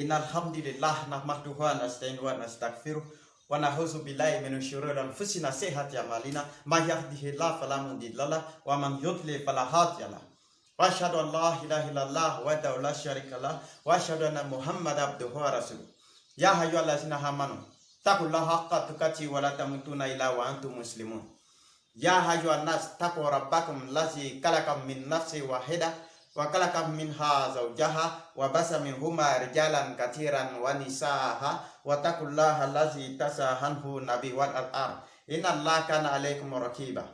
إن الحمد لله نحمده ونستعينه ونستغفره ونعوذ بالله من شرور أنفسنا وسيئات أعمالنا من يهده الله فلا مضل له ومن يضلل فلا هادي له وأشهد أن لا إله إلا الله وحده لا شريك له وأشهد أن محمدا عبده ورسوله يا أيها الذين آمنوا اتقوا الله حق تقاته ولا تموتن إلا وأنتم مسلمون يا أيها الناس اتقوا ربكم الذي خلقكم من نفس واحدة وخلق منها زوجها وبث منهما رجالا كثيرا ونساء واتقوا الله الذي تساءلون به والأرحام إن الله كان عليكم رقيبا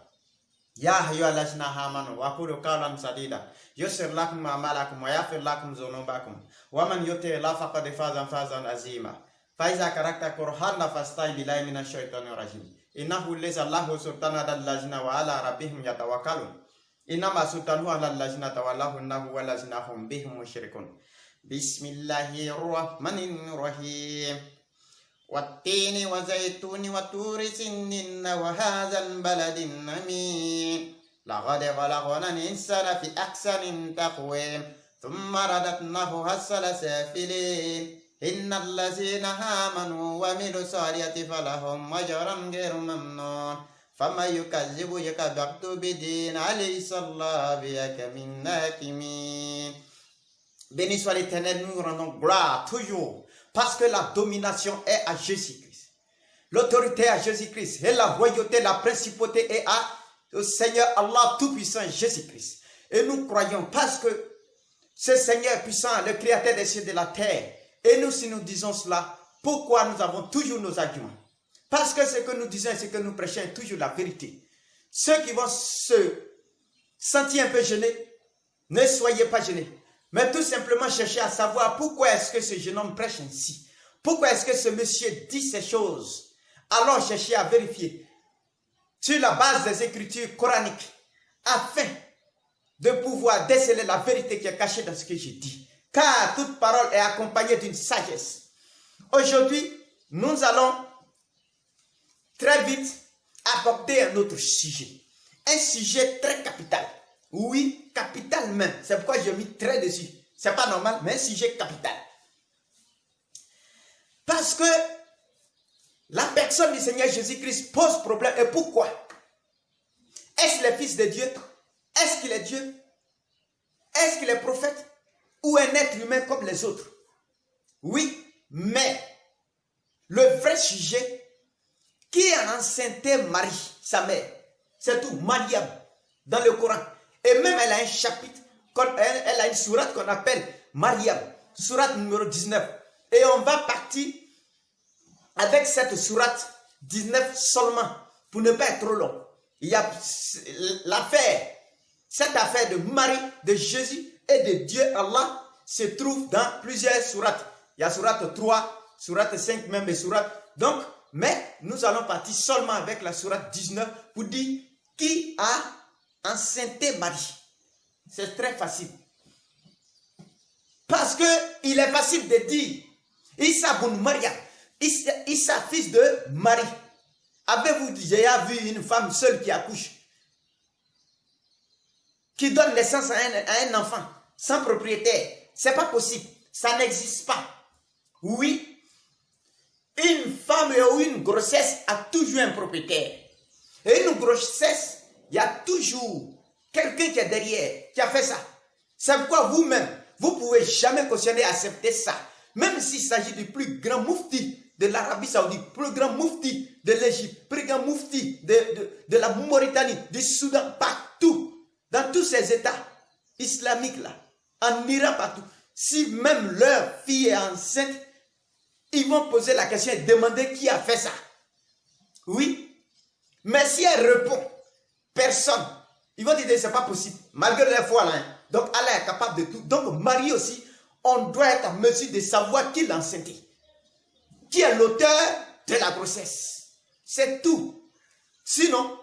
يا أيها الذين آمنوا وقولوا قولا سديدا يسر لكم أعمالكم ويغفر لكم ذنوبكم ومن يطع الله فقد فاز فوزا عظيما فإذا قرأت القرآن فاستعذ بالله من الشيطان الرجيم إنه ليس له سلطان على الذين وعلى ربهم يتوكلون إنما سلطانه على الذين تولونه والذين هم به مشركون بسم الله الرحمن الرحيم والتين وزيتون وطور سنين وهذا البلد الأمين لقد خلقنا الإنسان في أحسن تقويم ثم رددناه أسفل سافلين إن الذين آمنوا وعملوا الصالحات فلهم أجر غير ممنون فما يكذبك بعد بدين أليس الله بحكم الحاكمين. Béni soit l'Éternel, nous rendons gloire toujours parce que la domination est à Jésus-Christ. L'autorité est à Jésus-Christ et la royauté, la principauté est au Seigneur Allah Tout-Puissant Jésus-Christ. Et nous croyons parce que ce Seigneur puissant, le Créateur des cieux et de la terre, et nous si nous disons cela, pourquoi nous avons toujours nos arguments? Parce que ce que nous disons et ce que nous prêchons est toujours la vérité. Ceux qui vont se sentir un peu gênés, ne soyez pas gênés. Mais tout simplement chercher à savoir pourquoi est-ce que ce jeune homme prêche ainsi. Pourquoi est-ce que ce monsieur dit ces choses. Alors cherchez à vérifier sur la base des écritures coraniques afin de pouvoir déceler la vérité qui est cachée dans ce que j'ai dit. Car toute parole est accompagnée d'une sagesse. Aujourd'hui, nous allons très vite aborder un autre sujet. Un sujet très capital. Oui, capital même. C'est pourquoi j'ai mis très dessus. C'est pas normal, mais un sujet capital. Parce que la personne du Seigneur Jésus-Christ pose problème. Et pourquoi? Est-ce le Fils de Dieu? Est-ce qu'il est Dieu? Est-ce qu'il est prophète? Ou un être humain comme les autres? Oui, mais le vrai sujet qui a enceinté Marie, sa mère, c'est tout, Mariam, dans le Coran. Et même elle a un chapitre, elle a une sourate qu'on appelle Mariam, sourate numéro 19. Et on va partir avec cette sourate 19 seulement, pour ne pas être trop long. Il y a l'affaire, cette affaire de Marie, de Jésus et de Dieu Allah se trouve dans plusieurs sourates. Il y a sourate 3, sourate 5 même et sourate. Donc, mais nous allons partir seulement avec la sourate 19 pour dire qui a enceinté Marie. C'est très facile. Parce que il est facile de dire Issa bun Maria, Issa fils de Marie. Avez-vous déjà vu une femme seule qui accouche, qui donne naissance à un enfant sans propriétaire? C'est pas possible. Ça n'existe pas. Oui. Une femme ou une grossesse a toujours un propriétaire. Et une grossesse, il y a toujours quelqu'un qui est derrière, qui a fait ça. C'est pourquoi vous-même, vous ne pouvez jamais cautionner, accepter ça. Même s'il s'agit du plus grand moufti de l'Arabie Saoudite, plus grand moufti de l'Égypte, plus grand moufti de la Mauritanie, du Soudan, partout, dans tous ces États islamiques là, en Iran, partout. Si même leur fille est enceinte, ils vont poser la question et demander qui a fait ça. Oui. Mais si elle répond, personne. Ils vont dire, c'est pas possible. Malgré leur foi, là. Hein. Donc, Allah est capable de tout. Donc, Marie aussi, on doit être en mesure de savoir qui l'a enceinte. Qui est l'auteur de la grossesse. C'est tout. Sinon,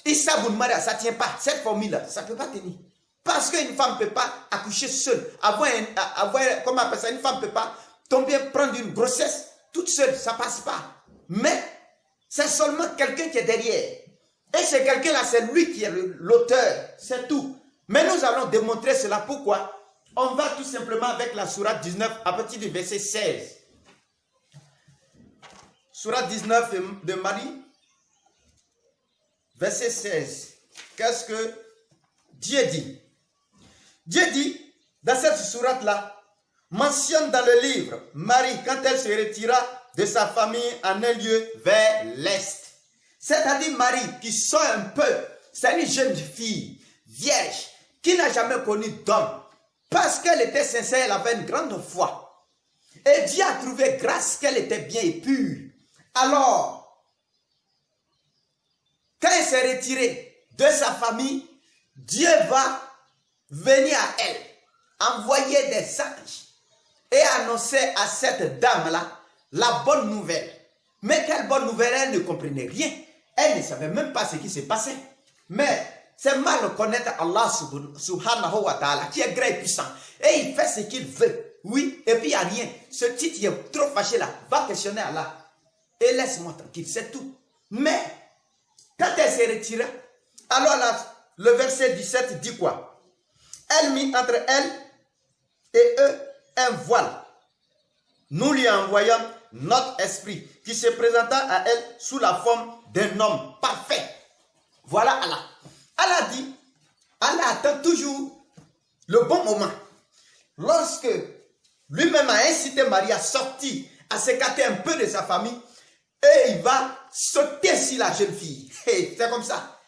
Issa Boun Maria, ça ne tient pas. Cette formule-là, ça ne peut pas tenir. Parce qu'une femme ne peut pas accoucher seule. Comment on appelle ça? Une femme ne peut pas prendre une grossesse toute seule. Ça ne passe pas. Mais, c'est seulement quelqu'un qui est derrière. Et c'est quelqu'un-là, c'est lui qui est l'auteur. C'est tout. Mais nous allons démontrer cela. Pourquoi? On va tout simplement avec la sourate 19 à partir du verset 16. Sourate 19 de Marie, verset 16. Qu'est-ce que Dieu dit? Dieu dit, dans cette sourate-là, mentionne dans le livre, Marie, quand elle se retira de sa famille en un lieu vers l'est. C'est-à-dire Marie, qui sort un peu, c'est une jeune fille, vierge, qui n'a jamais connu d'homme. Parce qu'elle était sincère, elle avait une grande foi. Et Dieu a trouvé grâce qu'elle était bien et pure. Alors, quand elle s'est retirée de sa famille, Dieu va venir à elle, envoyer des anges et annoncer à cette dame-là la bonne nouvelle. Mais quelle bonne nouvelle? Elle ne comprenait rien. Elle ne savait même pas ce qui se passait. Mais c'est mal connaître Allah subhanahu wa ta'ala, qui est grand et puissant. Et il fait ce qu'il veut. Oui, et puis il n'y a rien. Ce titre qui est trop fâché là, va questionner Allah. Et laisse-moi tranquille, c'est tout. Mais, quand elle s'est retirée, alors là, le verset 17 dit quoi? Elle mit entre elle et eux un voile. Nous lui envoyons notre esprit qui se présenta à elle sous la forme d'un homme parfait. Voilà Allah. Allah dit, Allah attend toujours le bon moment. Lorsque lui-même a incité Marie à sortir, à s'écarter un peu de sa famille, et il va sauter sur la jeune fille. C'est comme ça.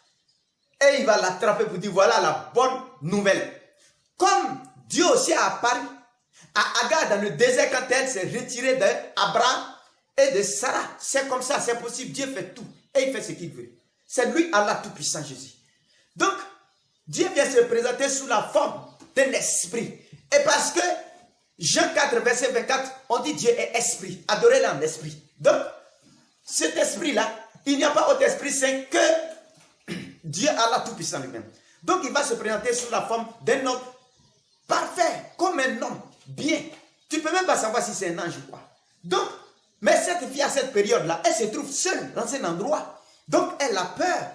Et il va l'attraper pour dire, voilà la bonne nouvelle. Comme Dieu aussi a apparu à Agar dans le désert quand elle s'est retirée d'Abraham et de Sarah. C'est comme ça, c'est possible. Dieu fait tout. Et il fait ce qu'il veut. C'est lui, Allah Tout-Puissant, Jésus. Donc, Dieu vient se présenter sous la forme d'un esprit. Et parce que Jean 4, verset 24, on dit Dieu est esprit. Adorez-le en esprit. Donc, cet esprit-là, il n'y a pas autre esprit saint que Dieu, Allah Tout-Puissant lui-même. Donc, il va se présenter sous la forme d'un homme parfait, comme un homme, bien. Tu ne peux même pas savoir si c'est un ange ou quoi. Donc, mais cette fille, à cette période-là, elle se trouve seule dans un endroit. Donc, elle a peur.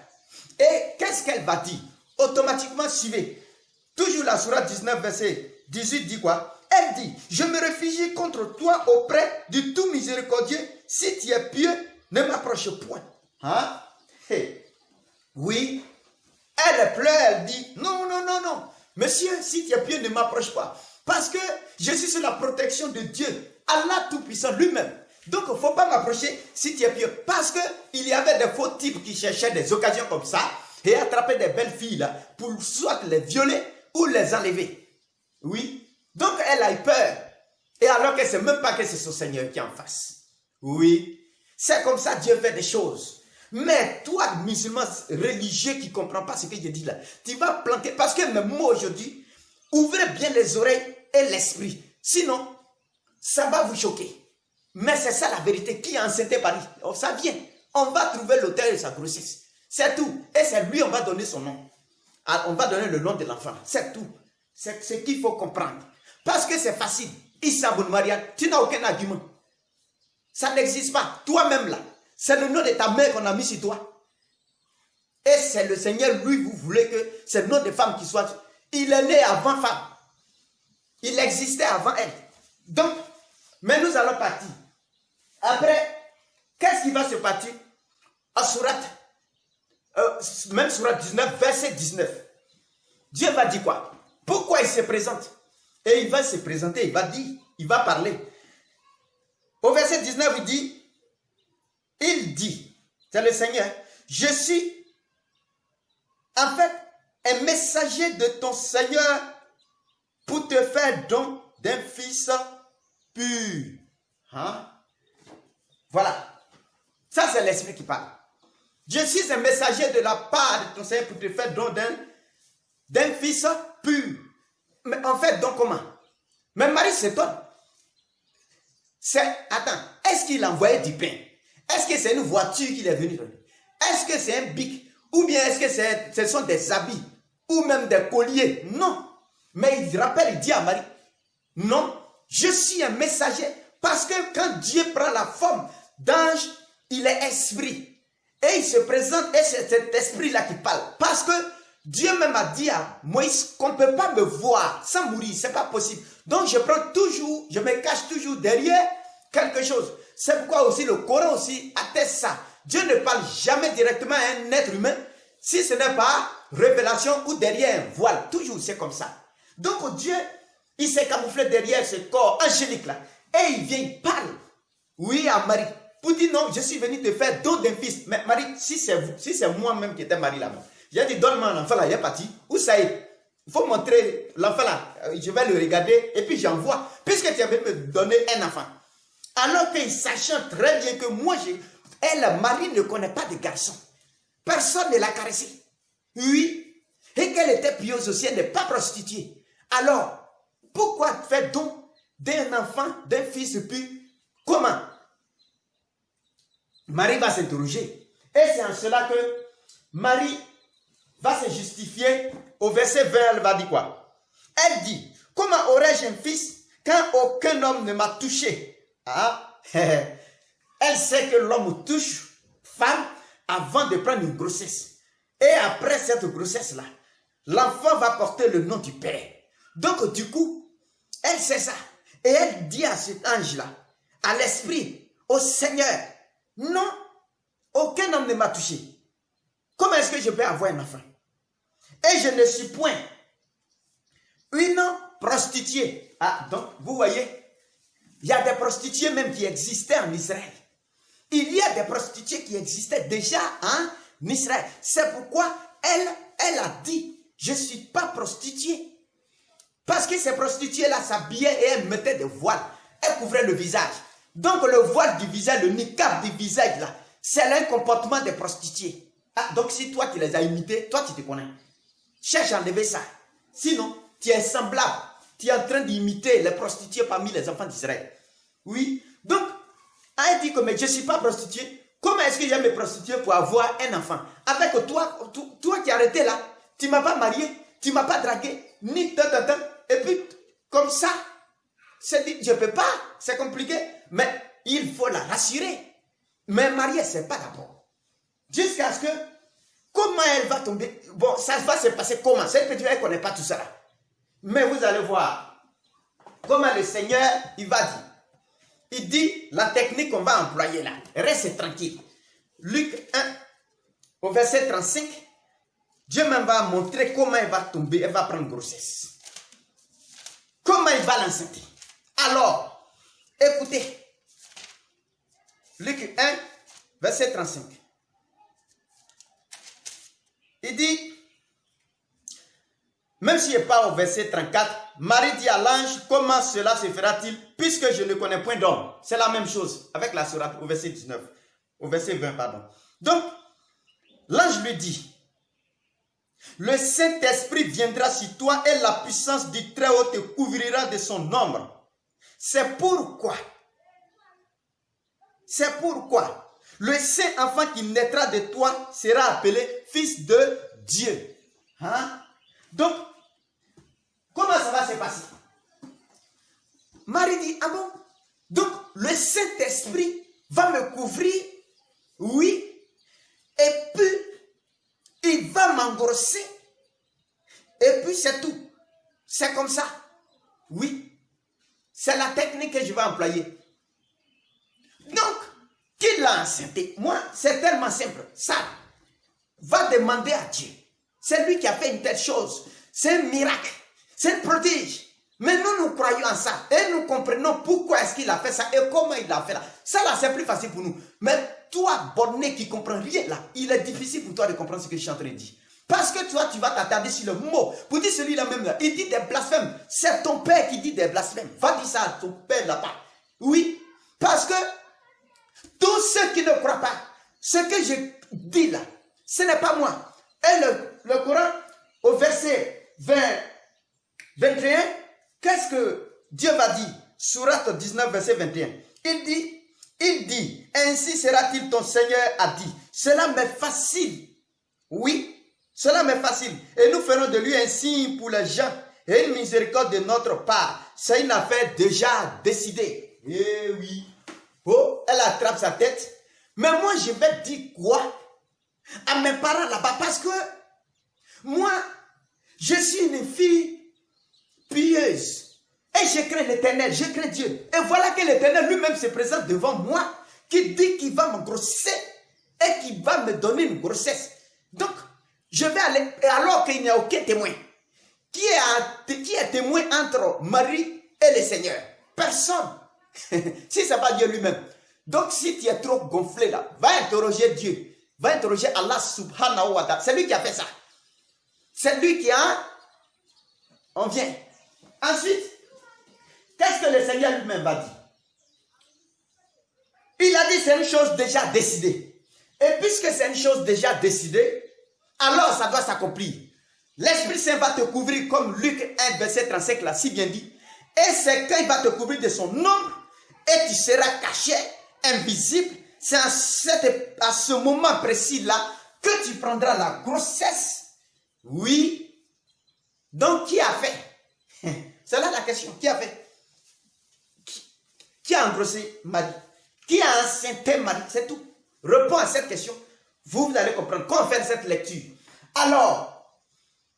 Et qu'est-ce qu'elle va dire? Automatiquement, suivez. Toujours la sourate 19, verset 18 dit quoi? Elle dit, je me réfugie contre toi auprès du tout miséricordieux. Si tu es pieux, ne m'approche point. Hein? Hey. Oui. Elle pleure, elle dit, non, non, non, non. Monsieur, si tu es pieux, ne m'approche pas. Parce que je suis sous la protection de Dieu. Allah Tout-Puissant lui-même. Donc, il ne faut pas m'approcher si tu es pieux. Parce qu'il y avait des faux types qui cherchaient des occasions comme ça et attrapaient des belles filles là pour soit les violer ou les enlever. Oui. Donc, elle a eu peur. Et alors qu'elle ne sait même pas que c'est son Seigneur qui est en face. Oui. C'est comme ça Dieu fait des choses. Mais toi, musulman religieux qui ne comprends pas ce que je dis là, tu vas planter. Parce que même moi aujourd'hui, ouvrez bien les oreilles et l'esprit. Sinon, ça va vous choquer. Mais c'est ça la vérité. Qui a enceinte Paris? Oh, ça vient. On va trouver l'auteur de sa grossesse. C'est tout. Et c'est lui, on va donner son nom. Alors, on va donner le nom de l'enfant. C'est tout. C'est ce qu'il faut comprendre. Parce que c'est facile. Issa Boun Maria, tu n'as aucun argument. Ça n'existe pas. Toi-même là. C'est le nom de ta mère qu'on a mis sur toi. Et c'est le Seigneur, lui, vous voulez que c'est le nom de femme qui soit. Il est né avant femme. Il existait avant elle. Donc, mais nous allons partir. Après, qu'est-ce qui va se passer? À sourate, même sourate 19, verset 19. Dieu va dire quoi? Pourquoi il se présente? Et il va se présenter, il va dire, il va parler. Au verset 19, il dit, c'est le Seigneur, je suis en fait un messager de ton Seigneur pour te faire don d'un fils pur. Hein? Voilà. Ça, c'est c'est l'esprit qui parle. Je suis un messager de la part de ton Seigneur pour te faire don d'un fils pur. Mais en fait, donc comment? Mais Marie s'étonne. Attends, est-ce qu'il envoyait du pain? Est-ce que c'est une voiture qu'il est venu donner? Est-ce que c'est un bic? Ou bien est-ce que ce sont des habits? Ou même des colliers? Non. Mais il rappelle, il dit à Marie, non, je suis un messager. Parce que quand Dieu prend la forme d'ange, il est esprit. Et il se présente, et c'est cet esprit-là qui parle. Parce que Dieu même a dit à Moïse qu'on ne peut pas me voir sans mourir. Ce n'est pas possible. Donc je me cache toujours derrière quelque chose. C'est pourquoi aussi le Coran aussi atteste ça. Dieu ne parle jamais directement à un être humain si ce n'est pas révélation ou derrière un voile. Toujours c'est comme ça. Donc Dieu, il s'est camouflé derrière ce corps angélique là. Et il vient, il parle. Oui, à Marie. Pour dire non, je suis venu te faire don d'un fils. Mais Marie, si c'est moi-même qui étais Marie là-bas, j'ai dit donne-moi l'enfant là, il est parti. Où ça est? Il faut montrer l'enfant là. Je vais le regarder et puis j'envoie. Puisque tu avais me donner un enfant. Alors qu'il sachant très bien que moi, Marie ne connaît pas de garçon. Personne ne l'a caressé. Oui. Et qu'elle était pieuse aussi, elle n'est pas prostituée. Alors, pourquoi faire don d'un enfant, d'un fils puis comment? Marie va s'interroger. Et c'est en cela que Marie va se justifier. Au verset 20, elle va dire quoi? Elle dit, comment aurais-je un fils quand aucun homme ne m'a touché? Ah, elle sait que l'homme touche femme avant de prendre une grossesse. Et après cette grossesse-là, l'enfant va porter le nom du père. Donc du coup, elle sait ça. Et elle dit à cet ange-là, à l'esprit, au Seigneur, non, aucun homme ne m'a touché. Comment est-ce que je peux avoir un enfant? Et je ne suis point une prostituée. Ah, donc, vous voyez, il y a des prostituées même qui existaient en Israël. Il y a des prostituées qui existaient déjà en Israël. C'est pourquoi elle a dit, je ne suis pas prostituée. Parce que ces prostituées-là s'habillaient et elles mettaient des voiles. Elles couvraient le visage. Donc le voile du visage, le niqab du visage là, c'est un comportement des prostituées. Ah, donc si toi tu les as imités, toi tu te connais. Cherche à enlever ça. Sinon, tu es semblable. Tu es en train d'imiter les prostituées parmi les enfants d'Israël. Oui. Donc, elle dit que mais je ne suis pas prostituée. Comment est-ce que j'ai me prostituer pour avoir un enfant? Avec toi qui as arrêté là, tu ne m'as pas marié, tu ne m'as pas dragué, ni tant. Et puis, comme ça, c'est dit, je ne peux pas, c'est compliqué. Mais il faut la rassurer. Mais mariée, ce n'est pas d'abord. Jusqu'à ce que, comment elle va tomber? Bon, ça va se passer comment? Cette petite elle ne connaît pas tout ça là. Mais vous allez voir comment le Seigneur, il va dire. Il dit, la technique qu'on va employer là, reste tranquille. Luc 1, au verset 35, Dieu même va montrer comment elle va tomber, elle va prendre grossesse. Comment il va l'enceinte. Alors, écoutez, Luc 1, verset 35. Il dit, même s'il n'est pas au verset 34, Marie dit à l'ange, comment cela se fera-t-il puisque je ne connais point d'homme? C'est la même chose avec la sourate au verset 19, au verset 20, pardon. Donc, l'ange lui dit, le Saint-Esprit viendra sur toi et la puissance du Très-Haut te couvrira de son ombre. C'est pourquoi le Saint-Enfant qui naîtra de toi sera appelé Fils de Dieu. Hein? Donc, comment ça va se passer? Marie dit, ah bon? Donc, le Saint-Esprit va me couvrir, oui, et puis, il va m'engrosser, et puis c'est tout. C'est comme ça. Oui, c'est la technique que je vais employer. Donc, qui l'a enceinté? Moi, c'est tellement simple. Ça, va demander à Dieu. C'est lui qui a fait une telle chose. C'est un miracle. C'est un prodige. Mais nous croyons en ça. Et nous comprenons pourquoi est-ce qu'il a fait ça et comment il l'a fait là. Ça là, c'est plus facile pour nous. Mais toi, borné qui ne comprends rien là, il est difficile pour toi de comprendre ce que je suis en train de dire. Parce que toi, tu vas t'attarder sur le mot. Pour dire celui-là même là, il dit des blasphèmes. C'est ton père qui dit des blasphèmes. Va dire ça à ton père là-bas. Oui, parce que tous ceux qui ne croient pas, Ce que je dis là, ce n'est pas moi. Et le Coran, au verset 21, qu'est-ce que Dieu va dire? Sourate 19, verset 21. Il dit, ainsi sera-t-il ton Seigneur a dit. Cela m'est facile. Oui, cela m'est facile. Et nous ferons de lui un signe pour les gens et une miséricorde de notre part. C'est une affaire déjà décidée. Eh oui. Oh, elle attrape sa tête. Mais moi, je vais dire quoi à mes parents là-bas? Parce que moi, je suis une fille pieuse. Et je crains l'Éternel, je crains Dieu. Et voilà que l'Éternel lui-même se présente devant moi, qui dit qu'il va m'engrosser et qu'il va me donner une grossesse. Donc, je vais aller, alors qu'il n'y a aucun témoin. Qui est témoin entre Marie et le Seigneur? Personne. Si ce n'est pas Dieu lui-même. Donc, si tu es trop gonflé là, va interroger Dieu. Va interroger Allah subhanahu wa ta'ala. C'est lui qui a fait ça. C'est lui qui a... On vient. Ensuite, qu'est-ce que le Seigneur lui-même va dire? Il a dit c'est une chose déjà décidée. Et puisque c'est une chose déjà décidée, alors ça doit s'accomplir. L'Esprit Saint va te couvrir comme Luc 1, verset 35 l'a si bien dit. Et c'est quand il va te couvrir de son ombre et tu seras caché, invisible. C'est à ce moment précis-là que tu prendras la grossesse. Oui. Donc qui a fait? C'est là la question. Qui a fait? Qui a engrossé Marie? Qui a enceinté Marie? C'est tout. Réponds à cette question. Vous allez comprendre. Quand on fait cette lecture. Alors,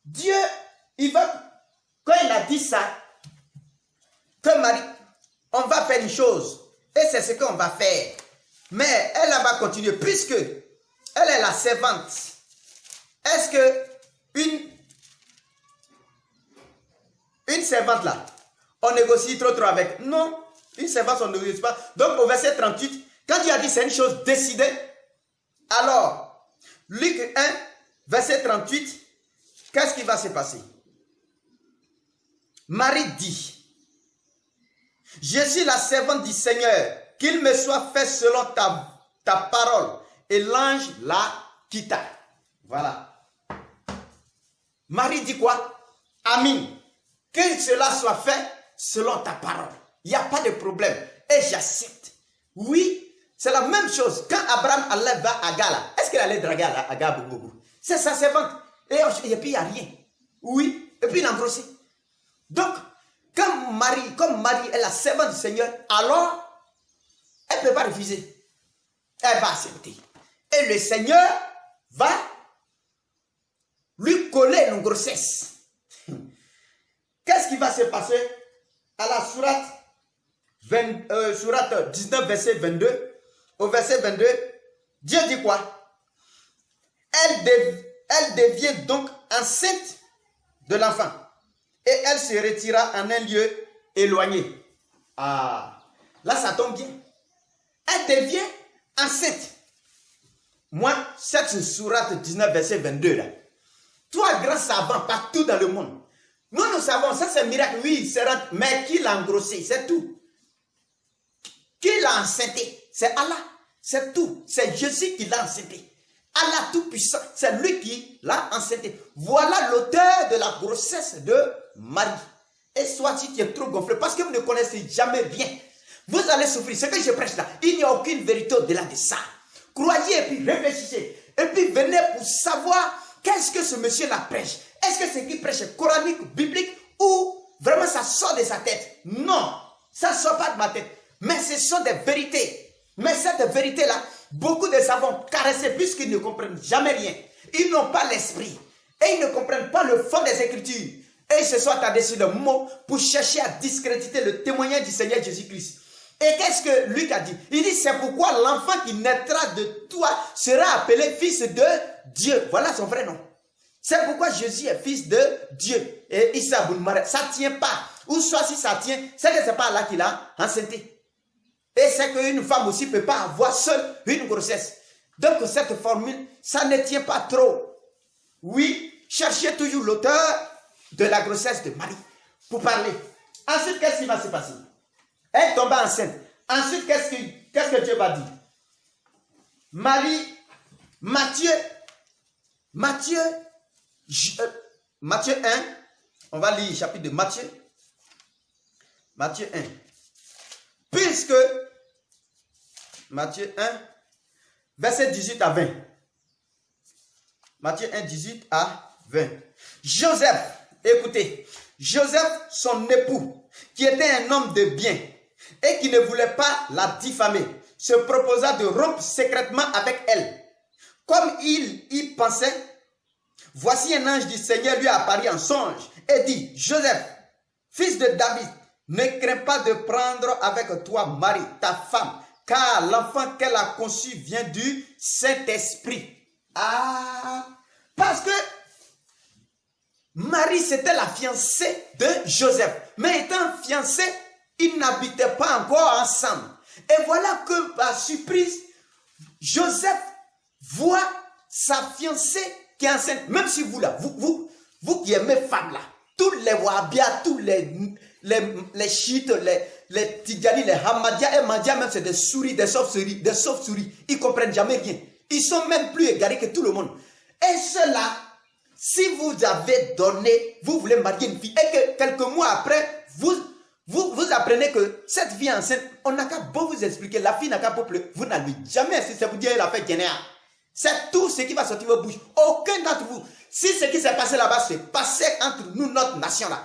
Dieu, quand il a dit ça, que Marie, on va faire une chose. Et c'est ce qu'on va faire. Mais elle va continuer. Puisque elle est la servante. Est-ce que une servante là, on négocie trop avec? Non. Une servante, on ne négocie pas. Donc au verset 38, quand Dieu a dit c'est une chose décidée, alors, Luc 1, verset 38, qu'est-ce qui va se passer? Marie dit, je suis la servante du Seigneur, qu'il me soit fait selon ta parole. Et l'ange la quitta. Voilà. Marie dit quoi? Amen. Que cela soit fait selon ta parole. Il n'y a pas de problème. Et j'accepte. Oui, c'est la même chose. Quand Abraham allait vers Agar, est-ce qu'il allait draguer Agar? C'est sa servante. Et puis il n'y a rien. Oui, et puis il a engrossé. Donc, comme Marie est la servante du Seigneur, alors, elle ne peut pas refuser. Elle va accepter. Et le Seigneur va lui coller une grossesse. Qu'est-ce qui va se passer à la sourate 19, verset 22? Au verset 22, Dieu dit quoi? Elle devient donc enceinte de l'enfant. Et elle se retira en un lieu éloigné. Ah, là ça tombe bien. Elle devient enceinte. Moi, cette sourate 19, verset 22 là. Toi, grand savant, partout dans le monde. Nous savons, ça c'est un miracle, oui, mais qui l'a engrossé, c'est tout. Qui l'a enceinté? C'est Allah, c'est tout. C'est Jésus qui l'a enceinté. Allah tout-puissant, c'est lui qui l'a enceinté. Voilà l'auteur de la grossesse de Marie. Et soit si tu es trop gonflé, parce que vous ne connaissez jamais rien, vous allez souffrir. Ce que je prêche là, il n'y a aucune vérité au-delà de ça. Croyez et puis réfléchissez. Et puis venez pour savoir qu'est-ce que ce monsieur-là prêche. Est-ce que c'est qu'il prêche coranique, biblique, ou vraiment ça sort de sa tête? Non, ça ne sort pas de ma tête. Mais ce sont des vérités. Mais cette vérité-là, beaucoup de savants caressés puisqu'ils ne comprennent jamais rien. Ils n'ont pas l'esprit. Et ils ne comprennent pas le fond des Écritures. Et ils se sont attardés sur le mot pour chercher à discréditer le témoignage du Seigneur Jésus-Christ. Et qu'est-ce que Luc a dit? Il dit, c'est pourquoi l'enfant qui naîtra de toi sera appelé fils de Dieu. Voilà son vrai nom. C'est pourquoi Jésus est fils de Dieu. Et Issa Boulmare, ça ne tient pas. Ou soit si ça tient, c'est que ce n'est pas là qu'il a enceinté. Et c'est qu'une femme aussi ne peut pas avoir seule une grossesse. Donc cette formule, ça ne tient pas trop. Oui, cherchez toujours l'auteur de la grossesse de Marie pour parler. Ensuite, qu'est-ce qui va se passer? Elle tombe enceinte. Ensuite, qu'est-ce que Dieu va dire? Marie Matthieu 1, on va lire le chapitre de Matthieu. Matthieu 1. Puisque, Matthieu 1, verset 18 à 20. Matthieu 1, 18 à 20. Joseph, écoutez, Joseph, son époux, qui était un homme de bien et qui ne voulait pas la diffamer, se proposa de rompre secrètement avec elle. Comme il y pensait, voici un ange du Seigneur lui apparut en songe et dit, Joseph, fils de David, ne crains pas de prendre avec toi Marie, ta femme, car l'enfant qu'elle a conçu vient du Saint-Esprit. Ah, parce que Marie, c'était la fiancée de Joseph. Mais étant fiancée, ils n'habitaient pas encore ensemble. Et voilà que, par surprise, Joseph voit sa fiancée qui est enceinte. Même si vous là, vous qui aimez femmes là, tous les Wahhabias, tous les chiites, les Tidjani, les Hamadias et Mandias, même c'est des souris, des sauves-souris. Ils ne comprennent jamais rien. Ils sont même plus égarés que tout le monde. Et cela, si vous avez donné, vous voulez marier une fille, et que quelques mois après, vous apprenez que cette fille enceinte, on n'a qu'à beau vous expliquer, la fille n'a qu'à beau pleurer, vous n'allez jamais, si ça vous dit, elle a fait Guinée. C'est tout ce qui va sortir de vos bouches. Aucun d'entre vous. Si ce qui s'est passé là-bas s'est passé entre nous, notre nation là,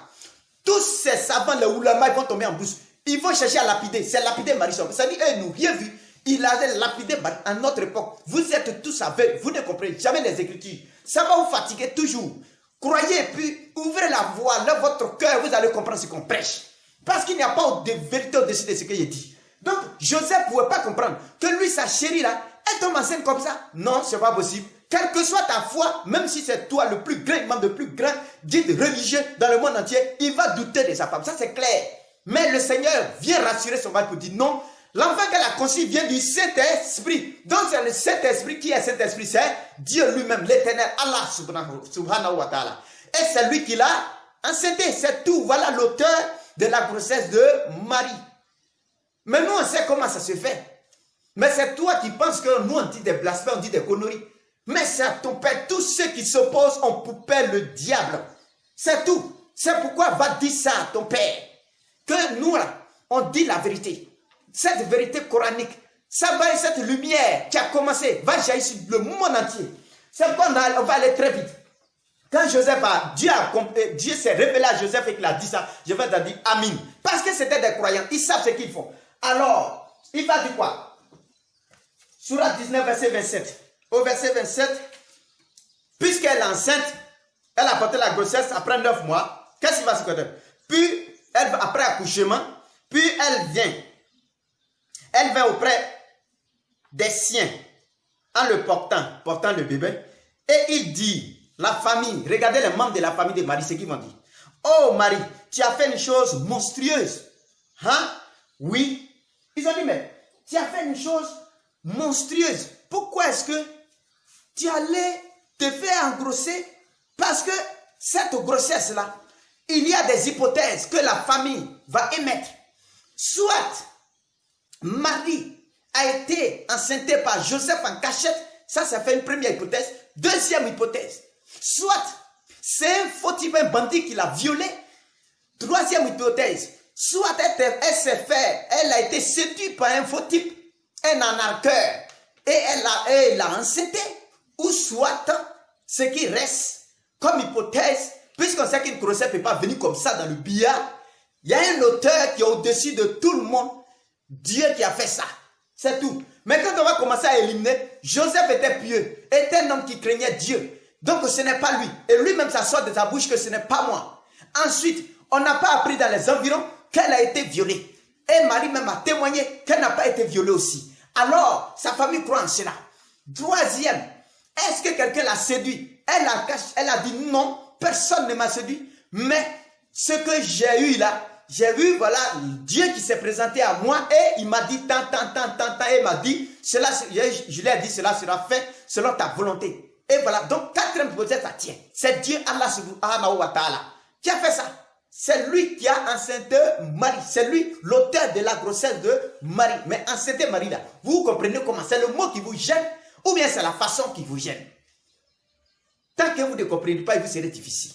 tous ces savants, les oulamas, ils vont tomber en brousse. Ils vont chercher à lapider. C'est lapider Marie-Soeur. Ça dit, eux, nous, rien vu. Il avait lapidé à notre époque. Vous êtes tous aveugles. Vous ne comprenez jamais les Écritures. Ça va vous fatiguer toujours. Croyez, puis ouvrez la voie, dans votre cœur, vous allez comprendre ce qu'on prêche. Parce qu'il n'y a pas de vérité au-dessus de ce qu'il dit. Donc, Joseph ne pouvait pas comprendre que lui, sa chérie là, elle tombe enceinte comme ça. Non, ce n'est pas possible. Quelle que soit ta foi, même si c'est toi le plus grand, membre le plus grand guide religieux dans le monde entier, il va douter de sa femme. Ça, c'est clair. Mais le Seigneur vient rassurer son mari pour dire non. L'enfant qu'elle a conçu vient du Saint-Esprit. Donc c'est le Saint-Esprit qui est Saint-Esprit. C'est Dieu lui-même, l'éternel, Allah subhanahu wa ta'ala. Et c'est lui qui l'a enceinté. C'est tout. Voilà l'auteur de la grossesse de Marie. Mais nous, on sait comment ça se fait. Mais c'est toi qui penses que nous, on dit des blasphèmes, on dit des conneries. Mais c'est à ton père. Tous ceux qui s'opposent ont pour père le diable. C'est tout. C'est pourquoi va dire ça à ton père. Que nous, là, on dit la vérité. Cette vérité coranique, ça va, cette lumière qui a commencé, va jaillir sur le monde entier. C'est pourquoi on va aller très vite. Quand Dieu s'est révélé à Joseph et qu'il a dit ça, Joseph a dit Amin. Parce que c'était des croyants, ils savent ce qu'ils font. Alors, il va dire quoi? Sourate 19, verset 27. Au verset 27, puisqu'elle est enceinte, elle a porté la grossesse après 9 mois, qu'est-ce qui va se passer? Puis, après accouchement, puis elle vient auprès des siens en le portant le bébé, et il dit, la famille, regardez les membres de la famille de Marie, ce qu'ils vont dire. Oh Marie, tu as fait une chose monstrueuse. Hein? Oui. Ils ont dit, mais tu as fait une chose monstrueuse. Pourquoi est-ce que tu allais te faire engrosser? Parce que cette grossesse-là, il y a des hypothèses que la famille va émettre. Soit Marie a été enceintée par Joseph en cachette, ça fait une première hypothèse. Deuxième hypothèse, soit c'est un faux type, un bandit qui l'a violée. Troisième hypothèse, soit elle a été séduite par un faux type, un anarcheur, et elle l'a enceintée. Ou soit, ce qui reste comme hypothèse, puisqu'on sait qu'une grossesse ne peut pas venir comme ça dans le billard, il y a un auteur qui est au-dessus de tout le monde, Dieu qui a fait ça. C'est tout. Mais quand on va commencer à éliminer, Joseph était pieux, était un homme qui craignait Dieu. Donc ce n'est pas lui. Et lui-même, ça sort de sa bouche que ce n'est pas moi. Ensuite, on n'a pas appris dans les environs qu'elle a été violée. Et Marie même a témoigné qu'elle n'a pas été violée aussi. Alors, sa famille croit en cela. Troisième, est-ce que quelqu'un l'a séduit? Elle a dit non, personne ne m'a séduit. Mais ce que j'ai eu là, j'ai vu, voilà, Dieu qui s'est présenté à moi et il m'a dit tant, et il m'a dit, je lui ai dit, cela sera fait selon ta volonté. Et voilà, donc quatrième hypothèse, ça tient. C'est Dieu, Allah subhanahu wa ta'ala, qui a fait ça. C'est lui qui a enceinté Marie. C'est lui l'auteur de la grossesse de Marie. Mais enceinter Marie là, vous comprenez comment? C'est le mot qui vous gêne. Ou bien c'est la façon qui vous gêne. Tant que vous ne comprenez pas, il vous sera difficile.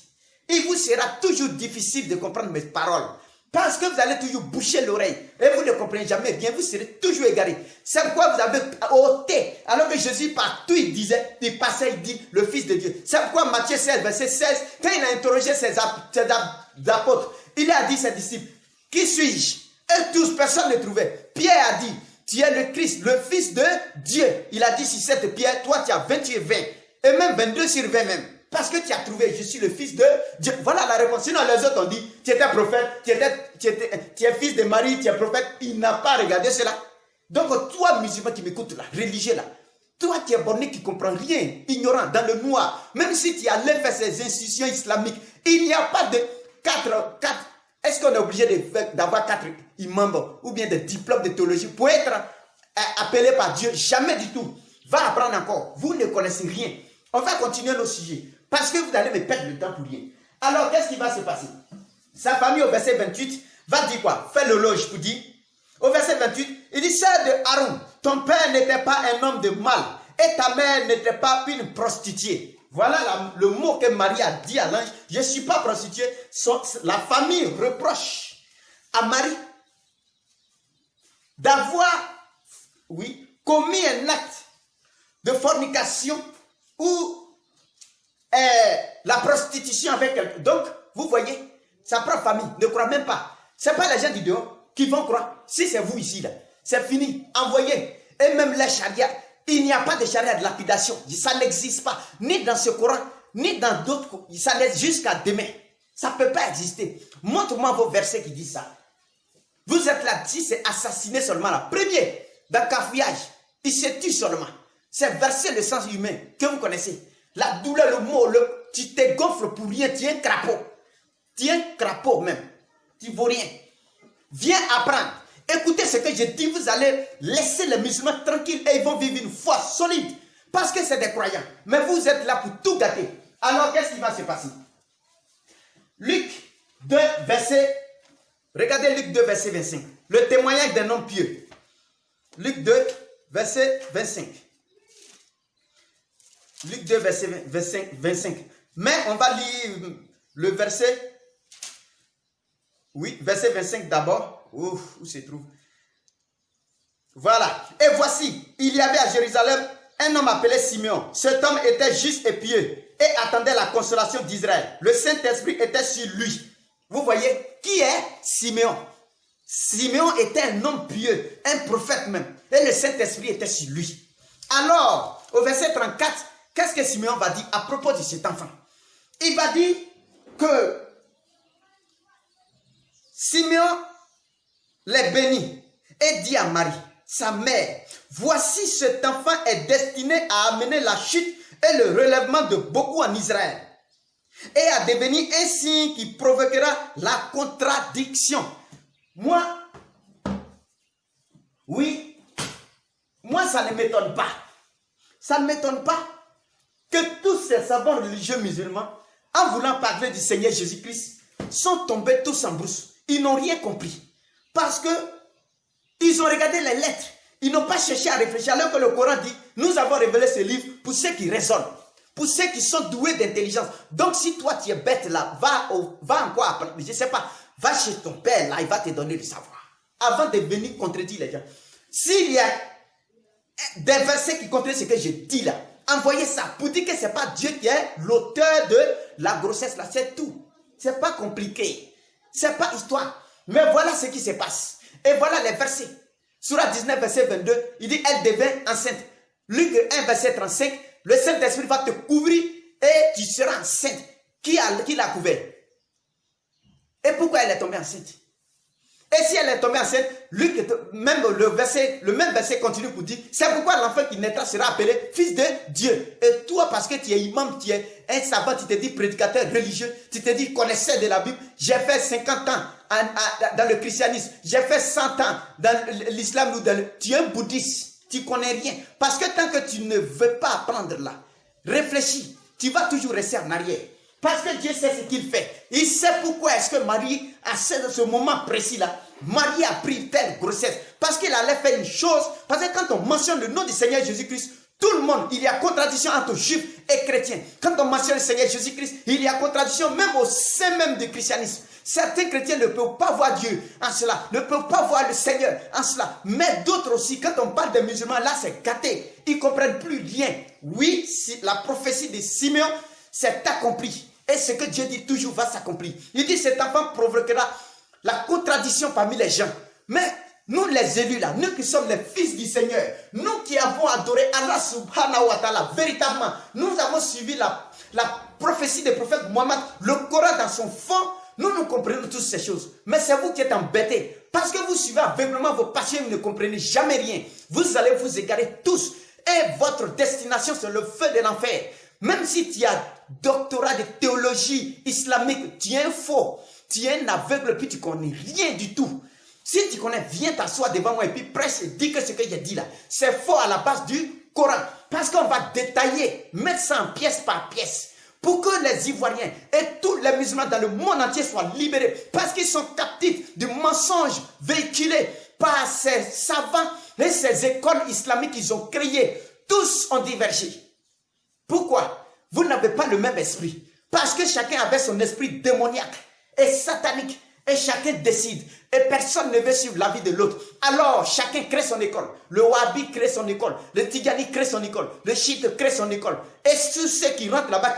Il vous sera toujours difficile de comprendre mes paroles. Parce que vous allez toujours boucher l'oreille. Et vous ne comprenez jamais rien. Vous serez toujours égaré. C'est pourquoi vous avez ôté. Alors que Jésus, partout, il disait, il passait, il dit, le Fils de Dieu. C'est pourquoi Matthieu 16, verset 16, quand il a interrogé ses apôtres, il a dit à ses disciples, qui suis-je? Et tous, personne ne trouvait. Pierre a dit, tu es le Christ, le Fils de Dieu. Il a dit sur cette pierre, toi tu as 20 sur 20. Et même 22 sur 20 même. Parce que tu as trouvé, je suis le Fils de Dieu. Voilà la réponse. Sinon les autres ont dit, tu étais prophète, tu es fils de Marie, tu es prophète. Il n'a pas regardé cela. Donc toi musulman qui m'écoutes là, religieux là, toi qui es borné qui ne comprends rien, ignorant, dans le noir, même si tu allais faire ces institutions islamiques, il n'y a pas de 4. Est-ce qu'on est obligé d'avoir 4 imams ou bien des diplômes de théologie pour être appelé par Dieu? Jamais du tout. Va apprendre encore. Vous ne connaissez rien. On va continuer nos sujets. Parce que vous allez me perdre le temps pour rien. Alors, qu'est-ce qui va se passer? Sa famille, au verset 28, va dire quoi? Fait l'éloge pour dire. Au verset 28, il dit, sœur de Aaron, ton père n'était pas un homme de mal et ta mère n'était pas une prostituée. Voilà le mot que Marie a dit à l'ange. Je ne suis pas prostituée. La famille reproche à Marie d'avoir, commis un acte de fornication ou la prostitution avec quelqu'un. Donc, vous voyez, sa propre famille ne croit même pas. Ce n'est pas les gens du dehors qui vont croire. Si c'est vous ici, là, c'est fini. Envoyez. Et même les chariots, il n'y a pas de charia de lapidation. Ça n'existe pas. Ni dans ce Coran, ni dans d'autres. Ça laisse jusqu'à demain. Ça ne peut pas exister. Montre-moi vos versets qui disent ça. Vous êtes là, si c'est assassiné seulement là. Premier, dans cafouillage, il se tue seulement. C'est verser le sens humain que vous connaissez. La douleur, le mot, tu te gonfles pour rien, tu es un crapaud. Tu es un crapaud même. Tu ne vaux rien. Viens apprendre. Écoutez ce que je dis, vous allez laisser les musulmans tranquilles et ils vont vivre une foi solide. Parce que c'est des croyants. Mais vous êtes là pour tout gâter. Alors, qu'est-ce qui va se passer? Luc 2, verset... Regardez Luc 2, verset 25. Le témoignage d'un homme pieux. Luc 2, verset 25. Luc 2, verset 25. Mais on va lire le verset... verset 25 d'abord. Où se trouve? Voilà. Et voici, il y avait à Jérusalem un homme appelé Simeon. Cet homme était juste et pieux et attendait la consolation d'Israël. Le Saint-Esprit était sur lui. Vous voyez, qui est Simeon? Simeon était un homme pieux, un prophète même. Et le Saint-Esprit était sur lui. Alors, au verset 34, qu'est-ce que Simeon va dire à propos de cet enfant? Il va dire que Simeon les bénit et dit à Marie, sa mère, voici cet enfant est destiné à amener la chute et le relèvement de beaucoup en Israël et à devenir un signe qui provoquera la contradiction. Moi, ça ne m'étonne pas. Ça ne m'étonne pas que tous ces savants religieux musulmans, en voulant parler du Seigneur Jésus-Christ, sont tombés tous en brousse. Ils n'ont rien compris. Parce que ils ont regardé les lettres. Ils n'ont pas cherché à réfléchir. Alors que le Coran dit, nous avons révélé ce livre pour ceux qui raisonnent. Pour ceux qui sont doués d'intelligence. Donc si toi tu es bête là, va encore apprendre. Je ne sais pas. Va chez ton père là, il va te donner le savoir. Avant de venir contredire les gens. S'il y a des versets qui contredisent ce que je dis là, envoyez ça pour dire que ce n'est pas Dieu qui est l'auteur de la grossesse là. C'est tout. Ce n'est pas compliqué. Ce n'est pas histoire. Mais voilà ce qui se passe. Et voilà les versets. Surah 19, verset 22, il dit, elle devint enceinte. Luc 1, verset 35, le Saint-Esprit va te couvrir et tu seras enceinte. Qui l'a couvert? Et pourquoi elle est tombée enceinte? Et si elle est tombée enceinte, Luc, le même verset continue pour dire, c'est pourquoi l'enfant qui naîtra sera appelé fils de Dieu. Et toi, parce que tu es imam, tu es un savant, tu te dis prédicateur religieux, tu te dis connaisseur de la Bible, j'ai fait 50 ans dans le christianisme, j'ai fait 100 ans dans l'islam, tu es un bouddhiste, tu ne connais rien. Parce que tant que tu ne veux pas apprendre là, réfléchis, tu vas toujours rester en arrière. Parce que Dieu sait ce qu'il fait. Il sait pourquoi est-ce que Marie, à ce moment précis-là, Marie a pris telle grossesse. Parce qu'il allait faire une chose. Parce que quand on mentionne le nom du Seigneur Jésus-Christ, Tout le monde, il y a contradiction entre juifs et chrétiens. Quand on mentionne le Seigneur Jésus-Christ, il y a contradiction même au sein même du christianisme. Certains chrétiens ne peuvent pas voir Dieu en cela, ne peuvent pas voir le Seigneur en cela. Mais d'autres aussi, quand on parle des musulmans, là c'est gâté. Ils ne comprennent plus rien. Oui, si la prophétie de Simeon s'est accomplie. Et ce que Dieu dit toujours va s'accomplir. Il dit cet enfant provoquera la contradiction parmi les gens. Mais nous les élus là, nous qui sommes les fils du Seigneur, nous qui avons adoré Allah subhanahu wa ta'ala, véritablement, nous avons suivi la prophétie du prophète Mohammed, le Coran dans son fond, nous comprenons toutes ces choses. Mais c'est vous qui êtes embêtés, parce que vous suivez aveuglement vos passions, vous ne comprenez jamais rien. Vous allez vous égarer tous, et votre destination c'est le feu de l'enfer. Même si tu as doctorat de théologie islamique, tu es un faux, tu es un aveugle, puis tu ne connais rien du tout. Si tu connais, viens t'asseoir devant moi et puis presse et dis que ce que j'ai dit là, c'est faux à la base du Coran. Parce qu'on va détailler, mettre ça en pièce par pièce, pour que les Ivoiriens et tous les musulmans dans le monde entier soient libérés. Parce qu'ils sont captifs du mensonge véhiculé par ces savants et ces écoles islamiques qu'ils ont créées. Tous ont divergé. Pourquoi? Vous n'avez pas le même esprit. Parce que chacun avait son esprit démoniaque et satanique. Et chacun décide. Et personne ne veut suivre l'avis de l'autre. Alors, chacun crée son école. Le Wahhabi crée son école. Le Tigani crée son école. Le Chiite crée son école. Et tous ceux qui rentrent là-bas,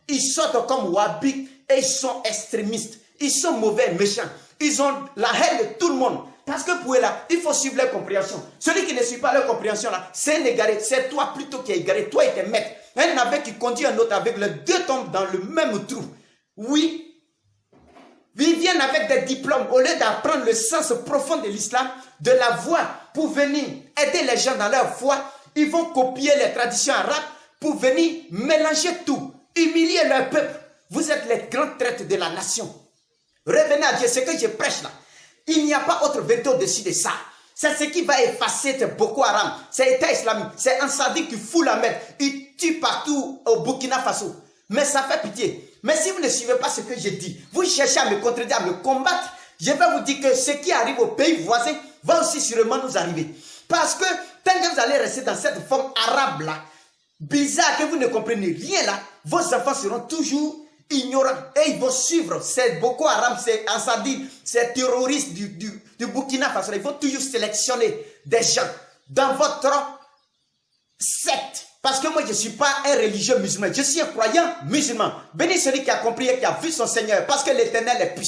ils sortent comme Wahhabi. Et ils sont extrémistes. Ils sont mauvais, méchants. Ils ont la haine de tout le monde. Parce que pour eux là, il faut suivre leur compréhension. Celui qui ne suit pas leur compréhension là, c'est un égaré. C'est toi plutôt qui es égaré. Toi et tes maîtres. Un aveugle qui conduit un autre avec les deux tombent dans le même trou. Oui. Ils viennent avec des diplômes, au lieu d'apprendre le sens profond de l'islam, de la voie pour venir aider les gens dans leur foi, ils vont copier les traditions arabes pour venir mélanger tout, humilier leur peuple. Vous êtes les grands traîtres de la nation. Revenez à Dieu, ce que je prêche là. Il n'y a pas autre vecteur au-dessus de ça. C'est ce qui va effacer Boko Haram, c'est l'État islamique, c'est Ansadi qui fout la mer, il tue partout au Burkina Faso. Mais ça fait pitié. Mais si vous ne suivez pas ce que je dis, vous cherchez à me contredire, à me combattre, je vais vous dire que ce qui arrive aux pays voisins va aussi sûrement nous arriver. Parce que tant que vous allez rester dans cette forme arabe là, bizarre, que vous ne comprenez rien là, vos enfants seront toujours ignorants. Et ils vont suivre. C'est Boko Haram, c'est Ansadi, c'est terroristes du Burkina Faso. Ils vont toujours sélectionner des gens dans votre secte. Parce que moi, je ne suis pas un religieux musulman. Je suis un croyant musulman. Béni celui qui a compris et qui a vu son Seigneur. Parce que l'Éternel est puissant.